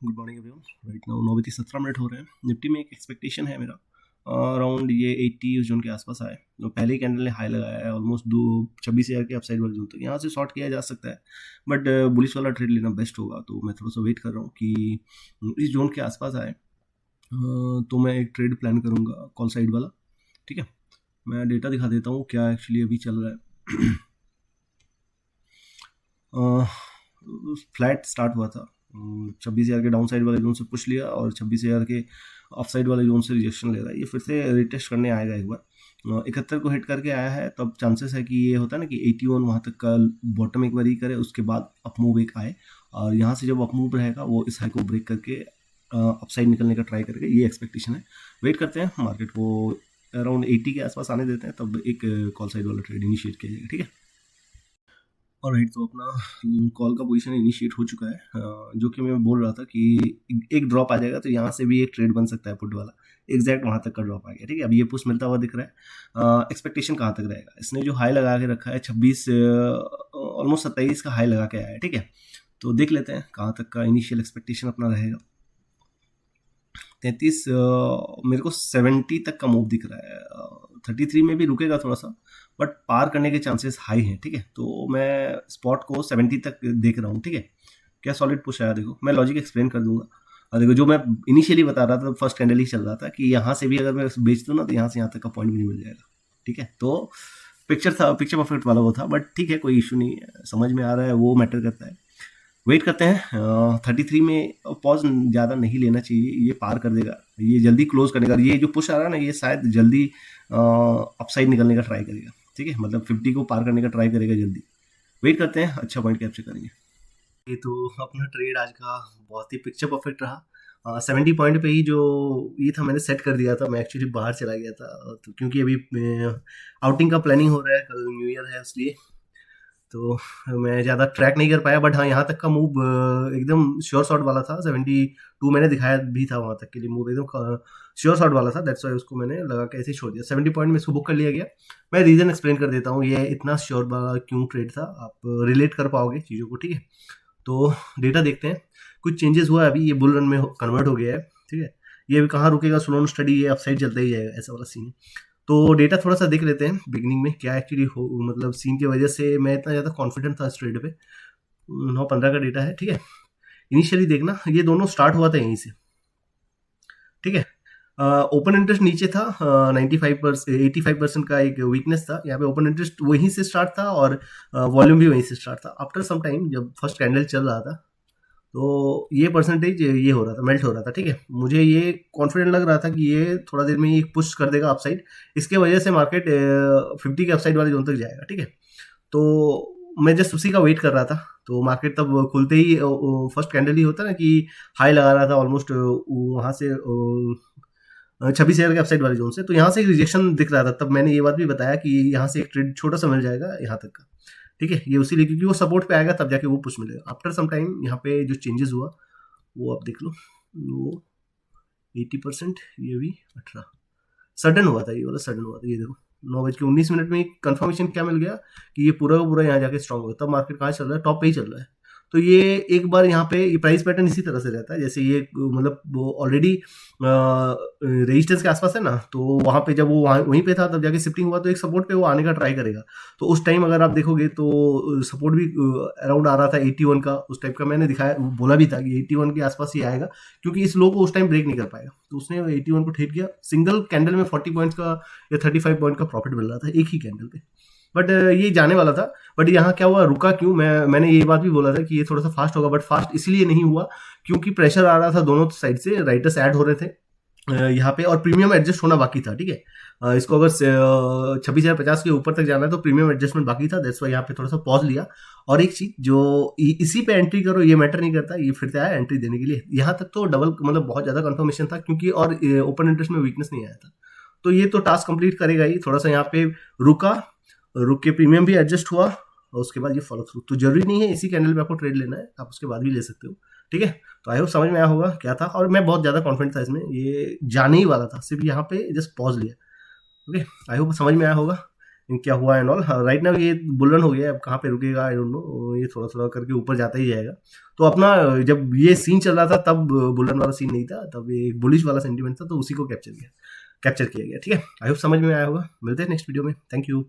Good morning everyone. Right now 9:17 हो रहे हैं। निफ्टी में एक एक्सपेक्टेशन है मेरा अराउंड ये 80 उस जोन के आसपास आए। तो पहले ही कैंडल ने हाई लगाया है ऑलमोस्ट 26,000 के अपसाइड वाले जोन तक। यहाँ से शॉर्ट किया जा सकता है, बट बुलिश वाला ट्रेड लेना बेस्ट होगा। तो मैं थोड़ा सा वेट कर रहा हूँ कि इस जोन के आसपास आए, तो मैं एक ट्रेड प्लान करूँगा कॉल साइड वाला। ठीक है, मैं डेटा दिखा देता हूँ क्या एक्चुअली अभी चल रहा है। फ्लैट स्टार्ट हुआ था, 26,000 के डाउन साइड वाले जोन से पुश लिया और 26,000 के अप साइड वाले जोन से रिजेक्शन ले रहा है। ये फिर से रिटेस्ट करने आएगा एक बार। 71 को हिट करके आया है, तब चांसेस है कि ये होता है ना कि 81 वहाँ तक का बॉटम एक बार ही करे, उसके बाद अप मूव एक आए और यहाँ से जब अप मूव रहेगा वो इस हाई को ब्रेक करके अपसाइड निकलने का ट्राई करेगा। ये एक्सपेक्टेशन है। वेट करते हैं, मार्केट को अराउंड 80 के आसपास आने देते हैं, तब एक कॉल साइड वाला ट्रेड इनिशिएट किया जाएगा। ठीक है, और राइट, तो अपना कॉल का पोजीशन इनिशिएट हो चुका है। जो कि मैं बोल रहा था कि एक ड्रॉप आ जाएगा तो यहाँ से भी एक ट्रेड बन सकता है पुट वाला। एग्जैक्ट वहाँ तक का ड्रॉप आ गया। ठीक है, अभी ये पुश मिलता हुआ दिख रहा है। एक्सपेक्टेशन कहाँ तक रहेगा? इसने जो हाई लगा के रखा है 26 ऑलमोस्ट 27 का हाई लगा के आया है। ठीक है, तो देख लेते हैं कहाँ तक का इनिशियल एक्सपेक्टेशन अपना रहेगा। 33 मेरे को 70 तक का मूव दिख रहा है। 33 में भी रुकेगा थोड़ा सा, बट पार करने के चांसेस हाई हैं। ठीक है, तो मैं स्पॉट को 70 तक देख रहा हूँ। ठीक है, क्या सॉलिड पुश आया देखो, मैं लॉजिक एक्सप्लेन कर दूंगा। और देखो, जो मैं इनिशियली बता रहा था फर्स्ट कैंडल ही चल रहा था कि यहाँ से भी अगर मैं बेच दूँ ना तो यहाँ से यहाँ तक का पॉइंट भी नहीं मिल जाएगा। ठीक है, तो पिक्चर था, पिक्चर परफेक्ट वाला वो था, बट ठीक है, कोई इशू नहीं है, समझ में आ रहा है, वो मैटर करता है। वेट करते हैं। 33 में पॉज ज़्यादा नहीं लेना चाहिए, ये पार कर देगा, ये जल्दी क्लोज करने का। ये जो पुश आ रहा है ना, ये शायद जल्दी अपसाइड निकलने का ट्राई करेगा। ठीक है, मतलब 50 को पार करने का ट्राई करेगा जल्दी। वेट करते हैं, अच्छा पॉइंट कैप्चर करेंगे। ये तो अपना ट्रेड आज का बहुत ही पिक्चर परफेक्ट रहा। 70 पॉइंट पे ही जो ये था मैंने सेट कर दिया था। मैं एक्चुअली बाहर चला गया था, तो क्योंकि अभी आउटिंग का प्लानिंग हो रहा है, कल न्यू ईयर है इसलिए, तो मैं ज़्यादा ट्रैक नहीं कर पाया। बट हाँ, यहाँ तक का मूव एकदम श्योर शॉट वाला था। 72 मैंने दिखाया भी था, वहाँ तक के लिए मूव एकदम श्योर शॉट वाला था। दैट्स वाई उसको मैंने लगा के ऐसे ही छोड़ दिया। 70 पॉइंट में इसको बुक कर लिया गया। मैं रीज़न एक्सप्लेन कर देता हूँ, ये इतना श्योर वाला क्यों ट्रेड था, आप रिलेट कर पाओगे चीज़ों को। ठीक है, तो डेटा देखते हैं। कुछ चेंजेस हुआ है, अभी ये बुल रन में कन्वर्ट हो गया है। ठीक है, ये अभी कहाँ रुकेगा, स्लो स्टडी, ये अपसाइड चलता ही जाएगा, ऐसा वाला सीन है। तो डेटा थोड़ा सा देख लेते हैं बिगिनिंग में क्या एक्चुअली हो, मतलब सीन की वजह से मैं इतना ज़्यादा कॉन्फिडेंट था इस ट्रेड पे। 9:15 का डेटा है। ठीक है, इनिशियली देखना, ये दोनों स्टार्ट हुआ था यहीं से। ठीक है, ओपन इंटरेस्ट नीचे था, 95% 85% का एक वीकनेस था। यहाँ पे ओपन इंटरेस्ट वहीं से स्टार्ट था और वॉल्यूम भी वहीं से स्टार्ट था। आफ्टर सम टाइम जब फर्स्ट कैंडल चल रहा था, तो ये परसेंटेज ये हो रहा था, मेल्ट हो रहा था। ठीक है, मुझे ये कॉन्फिडेंट लग रहा था कि ये थोड़ा देर में ही पुश कर देगा अपसाइड। इसके वजह से मार्केट 50 के अपसाइड वाले जोन तक जाएगा। ठीक है, तो मैं जस्ट उसी का वेट कर रहा था। तो मार्केट तब खुलते ही फर्स्ट कैंडल ही होता है ना कि हाई लगा रहा था ऑलमोस्ट वहाँ से 26,000 के अपसाइड वाले जोन से। तो यहाँ से एक रिजेक्शन दिख रहा था, तब मैंने ये बात भी बताया कि यहाँ से एक ट्रेड छोटा सा मिल जाएगा यहाँ तक का। ठीक है, ये उसी लिए, क्योंकि वो सपोर्ट पे आएगा तब जाके वो पुश मिलेगा। आफ्टर सम टाइम यहाँ पे जो चेंजेस हुआ वो आप देख लो, वो 80%, ये भी 18 सडन हुआ था, ये वाला सडन हुआ था। ये देखो 9:19 में कंफर्मेशन क्या मिल गया कि ये पूरा का पूरा यहाँ जाके स्ट्रांग होगा। तब मार्केट कहाँ चल रहा है, टॉप पे ही चल रहा है। तो ये एक बार यहाँ पे ये प्राइस पैटर्न इसी तरह से रहता है, जैसे ये मतलब वो ऑलरेडी रेजिस्टेंस के आसपास है ना, तो वहाँ पे जब वो वहीं पे था तब जाके शिफ्टिंग हुआ, तो एक सपोर्ट पे वो आने का ट्राई करेगा। तो उस टाइम अगर आप देखोगे तो सपोर्ट भी अराउंड आ रहा था 81 का, उस टाइप का मैंने दिखाया, बोला भी था कि 81 के आसपास ही आएगा, क्योंकि इस लो को उस टाइम ब्रेक नहीं कर पाएगा। तो उसने 81 को हिट किया। सिंगल कैंडल में 40 पॉइंट्स का या 35 पॉइंट का प्रॉफिट मिल रहा था एक ही कैंडल पे। बट ये जाने वाला था। बट यहाँ क्या हुआ, रुका क्यों? मैंने ये बात भी बोला था कि ये थोड़ा सा फास्ट होगा, बट फास्ट इसलिए नहीं हुआ क्योंकि प्रेशर आ रहा था दोनों साइड से, राइटर्स ऐड हो रहे थे यहाँ पे, और प्रीमियम एडजस्ट होना बाकी था। ठीक है, इसको अगर 26,050 के ऊपर तक जाना है तो प्रीमियम एडजस्टमेंट बाकी था। दैट्स वाई यहाँ पे थोड़ा सा पॉज लिया। और एक चीज जो इसी पे एंट्री करो ये मैटर नहीं करता, ये फिर से आया एंट्री देने के लिए। यहाँ तक तो डबल मतलब बहुत ज्यादा कंफर्मेशन था, क्योंकि और ओपन इंटरेस्ट में वीकनेस नहीं आया था। तो ये तो टास्क कंप्लीट करेगा ही। थोड़ा सा यहाँ पे रुक के प्रीमियम भी एडजस्ट हुआ और उसके बाद ये फॉलो थ्रू। तो जरूरी नहीं है इसी कैंडल पे आपको ट्रेड लेना है, आप उसके बाद भी ले सकते हो। ठीक है, तो आई होप समझ में आया होगा क्या था, और मैं बहुत ज़्यादा कॉन्फिडेंट था इसमें, ये जाने ही वाला था, सिर्फ यहाँ पे जस्ट पॉज लिया। ओके, आई होप समझ में आया होगा। क्या हुआ एंड ऑल। राइट नाउ ये बुल रन हो गया, अब कहाँ पे रुकेगा आई डोंट नो, ये थोड़ा थोड़ा करके ऊपर जाता ही जाएगा। तो अपना जब ये सीन चल रहा था तब बुल रन वाला सीन नहीं था, तब ये बुलिश वाला सेंटीमेंट था, तो उसी को कैप्चर किया गया, ठीक है। आई होप समझ में आया होगा। मिलते हैं नेक्स्ट वीडियो में। Thank you.